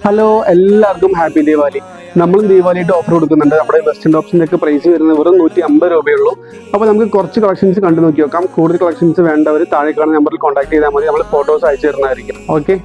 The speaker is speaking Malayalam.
ഹലോ, എല്ലാവർക്കും ഹാപ്പി ദീപാവലി. നമ്മളും ദീപാവലിയായിട്ട് ഓഫർ കൊടുക്കുന്നുണ്ട്. നമ്മുടെ വെസ്റ്റേൺ ഓപ്ഷൻ്റെ ഒക്കെ പ്രൈസ് വരുന്നത് വെറും 150 രൂപയുള്ളൂ. അപ്പോൾ നമുക്ക് കുറച്ച് കളക്ഷൻസ് കണ്ടു നോക്കി നോക്കാം. കൂടുതൽ കളക്ഷൻസ് വേണ്ടവർ താഴെ കാണുന്ന നമ്പറിൽ കോൺടാക്ട് ചെയ്താൽ മതി. നമ്മൾ ഫോട്ടോസ് അയച്ചു തരുന്നതായിരിക്കും. ഓക്കെ.